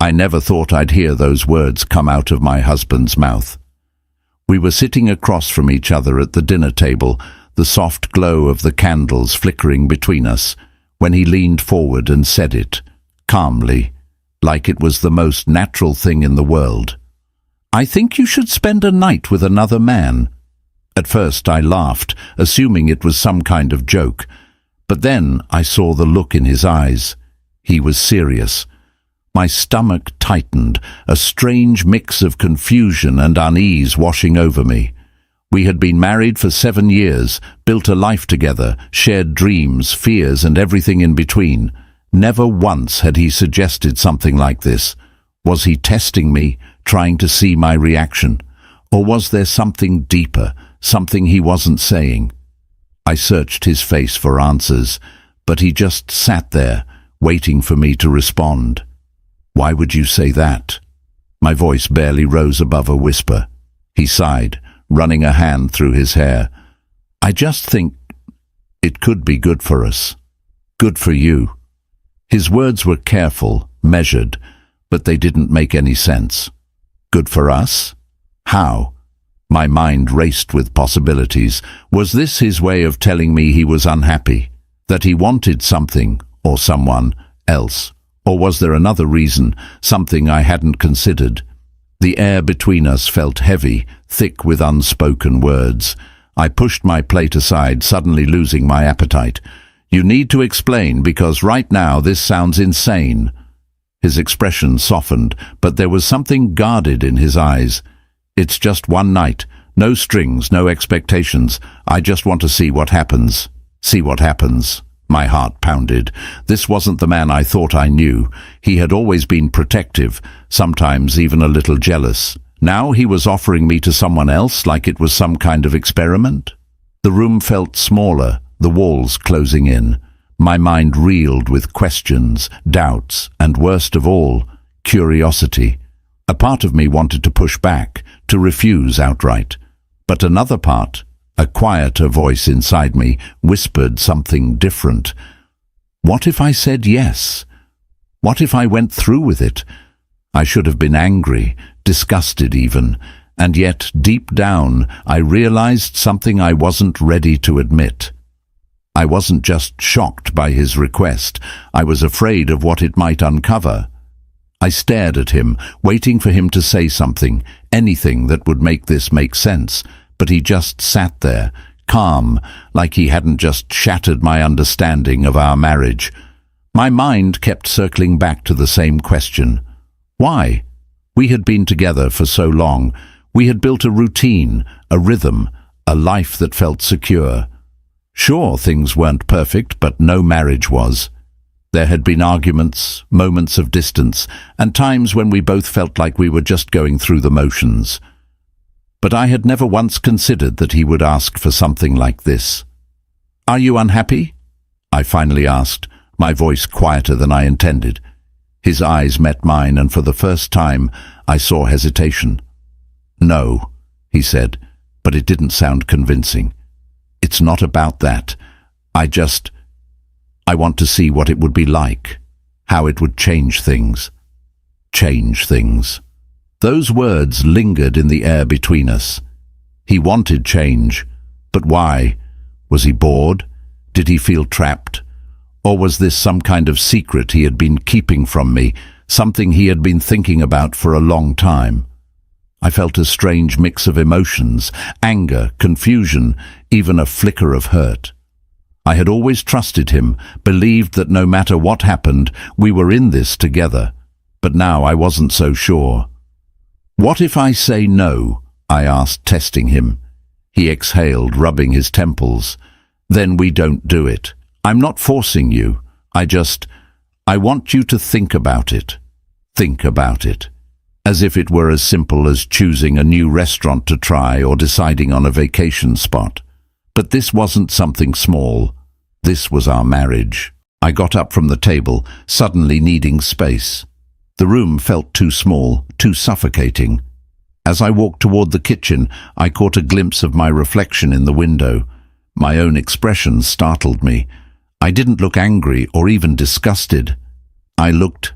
I never thought I'd hear those words come out of my husband's mouth. We were sitting across from each other at the dinner table, the soft glow of the candles flickering between us, when he leaned forward and said it, calmly, like it was the most natural thing in the world. "I think you should spend a night with another man." At first I laughed, assuming it was some kind of joke, but then I saw the look in his eyes. He was serious. My stomach tightened, a strange mix of confusion and unease washing over me. We had been married for 7 years, built a life together, shared dreams, fears, and everything in between. Never once had he suggested something like this. Was he testing me, trying to see my reaction? Or was there something deeper, something he wasn't saying? I searched his face for answers, but he just sat there, waiting for me to respond. "Why would you say that?" My voice barely rose above a whisper. He sighed, running a hand through his hair. "I just think it could be good for us. Good for you." His words were careful, measured, but they didn't make any sense. Good for us? How? My mind raced with possibilities. Was this his way of telling me he was unhappy? That he wanted something, or someone, else? Or was there another reason, something I hadn't considered? The air between us felt heavy, thick with unspoken words. I pushed my plate aside, suddenly losing my appetite. "You need to explain, because right now this sounds insane." His expression softened, but there was something guarded in his eyes. "It's just one night. No strings, no expectations. I just want to see what happens. See what happens." My heart pounded. This wasn't the man I thought I knew. He had always been protective, sometimes even a little jealous. Now he was offering me to someone else like it was some kind of experiment. The room felt smaller, the walls closing in. My mind reeled with questions, doubts, and worst of all, curiosity. A part of me wanted to push back, to refuse outright. But another part, a quieter voice inside me, whispered something different. What if I said yes? What if I went through with it? I should have been angry, disgusted even, and yet deep down I realized something I wasn't ready to admit. I wasn't just shocked by his request, I was afraid of what it might uncover. I stared at him, waiting for him to say something, anything that would make this make sense, but he just sat there, calm, like he hadn't just shattered my understanding of our marriage. My mind kept circling back to the same question. Why? We had been together for so long. We had built a routine, a rhythm, a life that felt secure. Sure, things weren't perfect, but no marriage was. There had been arguments, moments of distance, and times when we both felt like we were just going through the motions. But I had never once considered that he would ask for something like this. "Are you unhappy?" I finally asked, my voice quieter than I intended. His eyes met mine, and for the first time I saw hesitation. "No," he said, but it didn't sound convincing. "It's not about that. I want to see what it would be like, how it would change things." Change things. Those words lingered in the air between us. He wanted change, but why? Was he bored? Did he feel trapped? Or was this some kind of secret he had been keeping from me, something he had been thinking about for a long time? I felt a strange mix of emotions, anger, confusion, even a flicker of hurt. I had always trusted him, believed that no matter what happened, we were in this together. But now I wasn't so sure. "What if I say no?" I asked, testing him. He exhaled, rubbing his temples. "Then we don't do it. I'm not forcing you. I want you to think about it. Think about it." As if it were as simple as choosing a new restaurant to try or deciding on a vacation spot. But this wasn't something small. This was our marriage. I got up from the table, suddenly needing space. The room felt too small, too suffocating. As I walked toward the kitchen, I caught a glimpse of my reflection in the window. My own expression startled me. I didn't look angry or even disgusted. I looked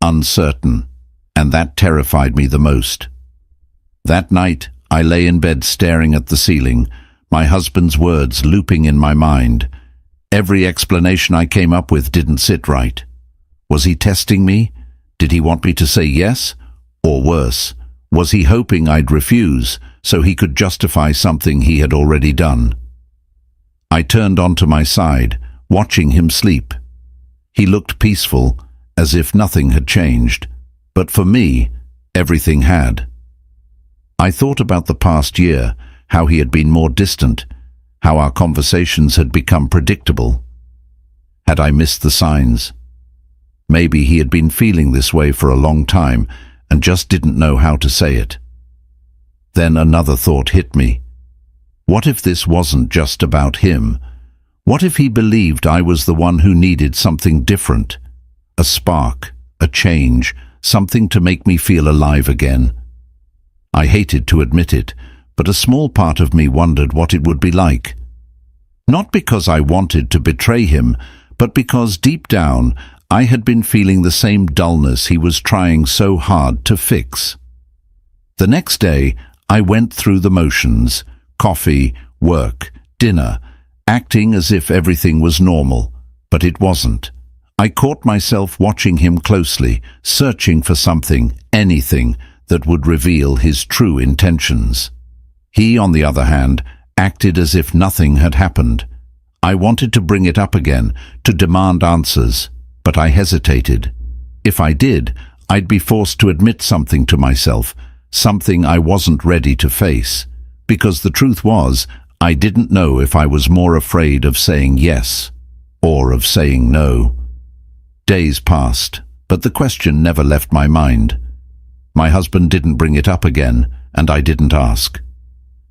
uncertain, and that terrified me the most. That night, I lay in bed staring at the ceiling, my husband's words looping in my mind. Every explanation I came up with didn't sit right. Was he testing me? Did he want me to say yes? Or worse, was he hoping I'd refuse so he could justify something he had already done? I turned onto my side, watching him sleep. He looked peaceful, as if nothing had changed, but for me, everything had. I thought about the past year, how he had been more distant, how our conversations had become predictable. Had I missed the signs? Maybe he had been feeling this way for a long time and just didn't know how to say it. Then another thought hit me. What if this wasn't just about him? What if he believed I was the one who needed something different? A spark, a change, something to make me feel alive again. I hated to admit it, but a small part of me wondered what it would be like. Not because I wanted to betray him, but because deep down I had been feeling the same dullness he was trying so hard to fix. The next day, I went through the motions: coffee, work, dinner, acting as if everything was normal, but it wasn't. I caught myself watching him closely, searching for something, anything, that would reveal his true intentions. He, on the other hand, acted as if nothing had happened. I wanted to bring it up again, to demand answers, but I hesitated. If I did, I'd be forced to admit something to myself, something I wasn't ready to face, because the truth was, I didn't know if I was more afraid of saying yes or of saying no. Days passed, but the question never left my mind. My husband didn't bring it up again, and I didn't ask.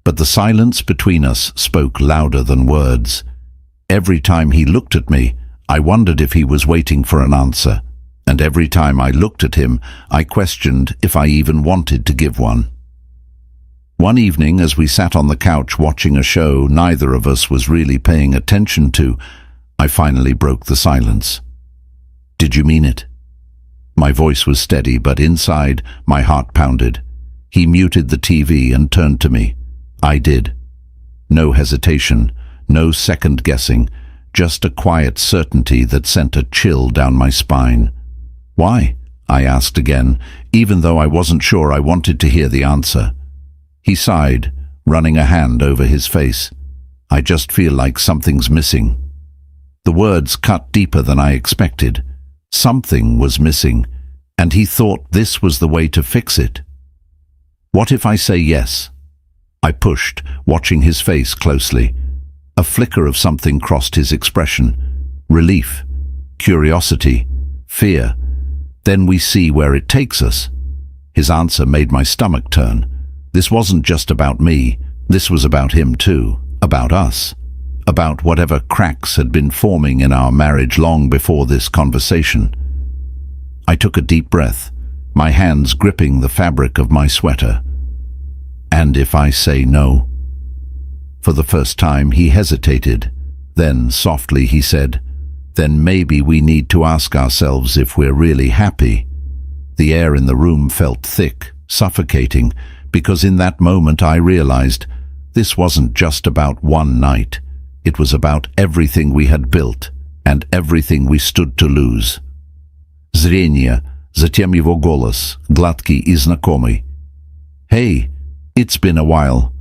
But the silence between us spoke louder than words. Every time he looked at me, I wondered if he was waiting for an answer, and every time I looked at him, I questioned if I even wanted to give one. One evening, as we sat on the couch watching a show neither of us was really paying attention to, I finally broke the silence. "Did you mean it?" My voice was steady, but inside, my heart pounded. He muted the TV and turned to me. I did. No hesitation, no second guessing, just a quiet certainty that sent a chill down my spine. "Why?" I asked again, even though I wasn't sure I wanted to hear the answer. He sighed, running a hand over his face. "I just feel like something's missing." The words cut deeper than I expected. Something was missing, and he thought this was the way to fix it. "What if I say yes?" I pushed, watching his face closely. A flicker of something crossed his expression. Relief, curiosity, fear. Then we see where it takes us. His answer made my stomach turn. This wasn't just about me. This was about him too, about us, about whatever cracks had been forming in our marriage long before this conversation. I took a deep breath, my hands gripping the fabric of my sweater. "And if I say no?" For the first time he hesitated. Then, softly, he said, "Then maybe we need to ask ourselves if we're really happy." The air in the room felt thick, suffocating, because in that moment I realized this wasn't just about one night. It was about everything we had built and everything we stood to lose. Зрение, затем его голос, гладкий и знакомый. "Hey, it's been a while."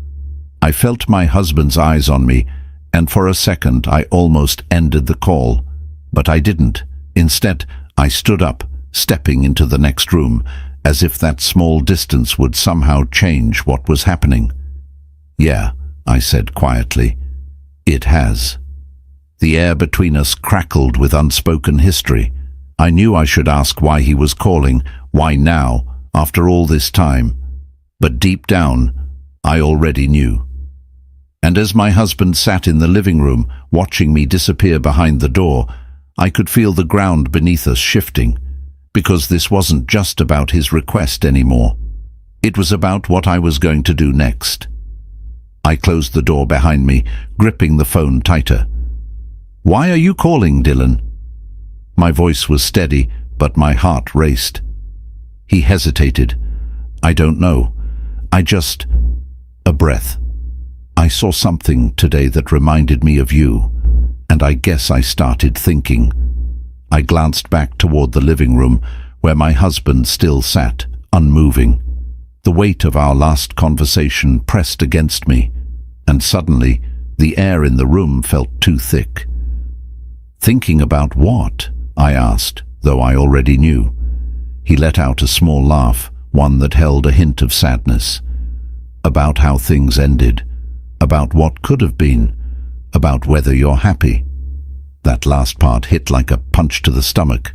I felt my husband's eyes on me, and for a second I almost ended the call. But I didn't. Instead, I stood up, stepping into the next room, as if that small distance would somehow change what was happening. "Yeah," I said quietly. "It has." The air between us crackled with unspoken history. I knew I should ask why he was calling, why now, after all this time. But deep down, I already knew. And as my husband sat in the living room, watching me disappear behind the door, I could feel the ground beneath us shifting, because this wasn't just about his request anymore. It was about what I was going to do next. I closed the door behind me, gripping the phone tighter. "Why are you calling, Dylan?" My voice was steady, but my heart raced. He hesitated. "I don't know. A breath. "I saw something today that reminded me of you, and I guess I started thinking." I glanced back toward the living room, where my husband still sat, unmoving. The weight of our last conversation pressed against me, and suddenly the air in the room felt too thick. "Thinking about what?" I asked, though I already knew. He let out a small laugh, one that held a hint of sadness. "About how things ended, about what could have been, about whether you're happy." That last part hit like a punch to the stomach.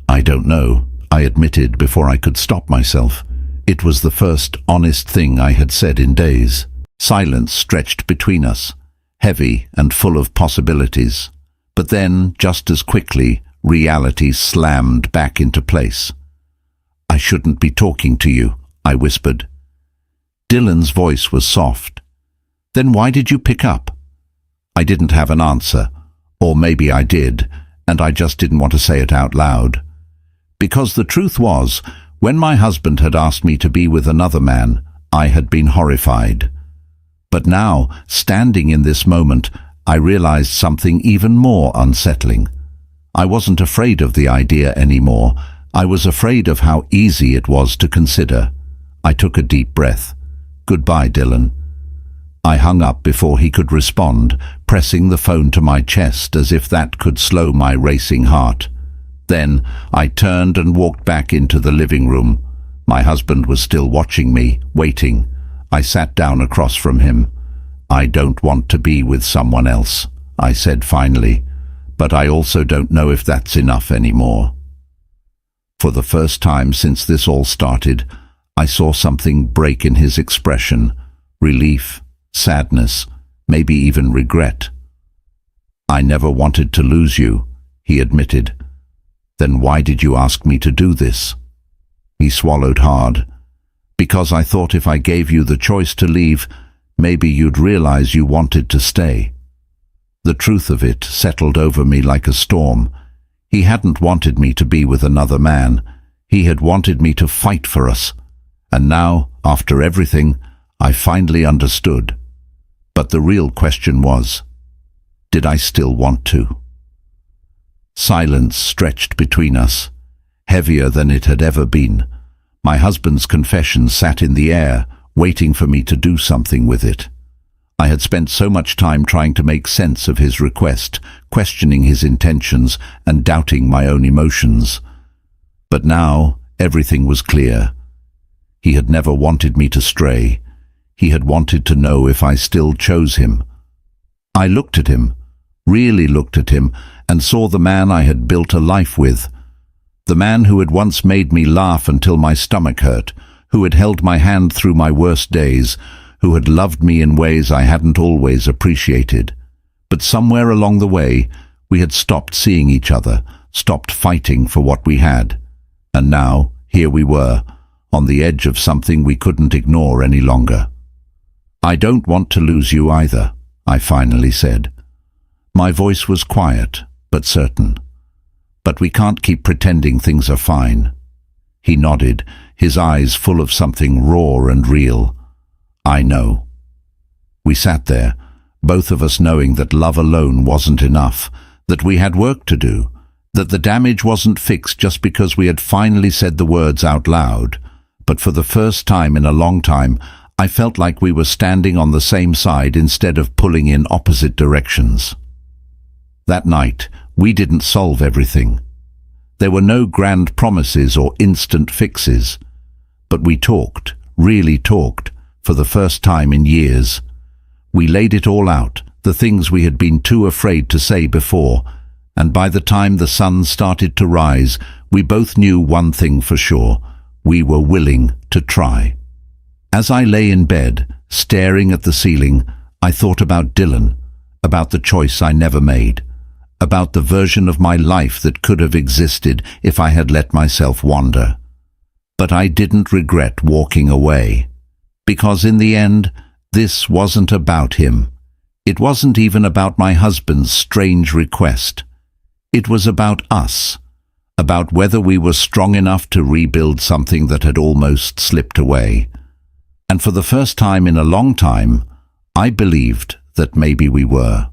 "I don't know," I admitted before I could stop myself. It was the first honest thing I had said in days. Silence stretched between us, heavy and full of possibilities. But then, just as quickly, reality slammed back into place. "I shouldn't be talking to you," I whispered. Dylan's voice was soft. "Then why did you pick up?" I didn't have an answer, or maybe I did, and I just didn't want to say it out loud. Because the truth was, when my husband had asked me to be with another man, I had been horrified. But now, standing in this moment, I realized something even more unsettling. I wasn't afraid of the idea anymore. I was afraid of how easy it was to consider. I took a deep breath. "Goodbye, Dylan." I hung up before he could respond, pressing the phone to my chest as if that could slow my racing heart. Then I turned and walked back into the living room. My husband was still watching me, waiting. I sat down across from him. "I don't want to be with someone else," I said finally, "but I also don't know if that's enough anymore." For the first time since this all started, I saw something break in his expression. Relief, sadness, maybe even regret. "I never wanted to lose you," he admitted. "Then why did you ask me to do this?" He swallowed hard. "Because I thought if I gave you the choice to leave, maybe you'd realize you wanted to stay." The truth of it settled over me like a storm. He hadn't wanted me to be with another man. He had wanted me to fight for us. And now, after everything, I finally understood. But the real question was, did I still want to? Silence stretched between us, heavier than it had ever been. My husband's confession sat in the air, waiting for me to do something with it. I had spent so much time trying to make sense of his request, questioning his intentions and doubting my own emotions. But now everything was clear. He had never wanted me to stray. He had wanted to know if I still chose him. I looked at him, really looked at him, and saw the man I had built a life with. The man who had once made me laugh until my stomach hurt, who had held my hand through my worst days, who had loved me in ways I hadn't always appreciated. But somewhere along the way, we had stopped seeing each other, stopped fighting for what we had. And now, here we were, on the edge of something we couldn't ignore any longer. "I don't want to lose you either," I finally said. My voice was quiet, but certain. "But we can't keep pretending things are fine." He nodded, his eyes full of something raw and real. "I know." We sat there, both of us knowing that love alone wasn't enough, that we had work to do, that the damage wasn't fixed just because we had finally said the words out loud. But for the first time in a long time, I felt like we were standing on the same side instead of pulling in opposite directions. That night, we didn't solve everything. There were no grand promises or instant fixes. But we talked, really talked, for the first time in years. We laid it all out, the things we had been too afraid to say before, and by the time the sun started to rise, we both knew one thing for sure: we were willing to try. As I lay in bed, staring at the ceiling, I thought about Dylan, about the choice I never made, about the version of my life that could have existed if I had let myself wander. But I didn't regret walking away, because in the end, this wasn't about him. It wasn't even about my husband's strange request. It was about us, about whether we were strong enough to rebuild something that had almost slipped away. And for the first time in a long time, I believed that maybe we were.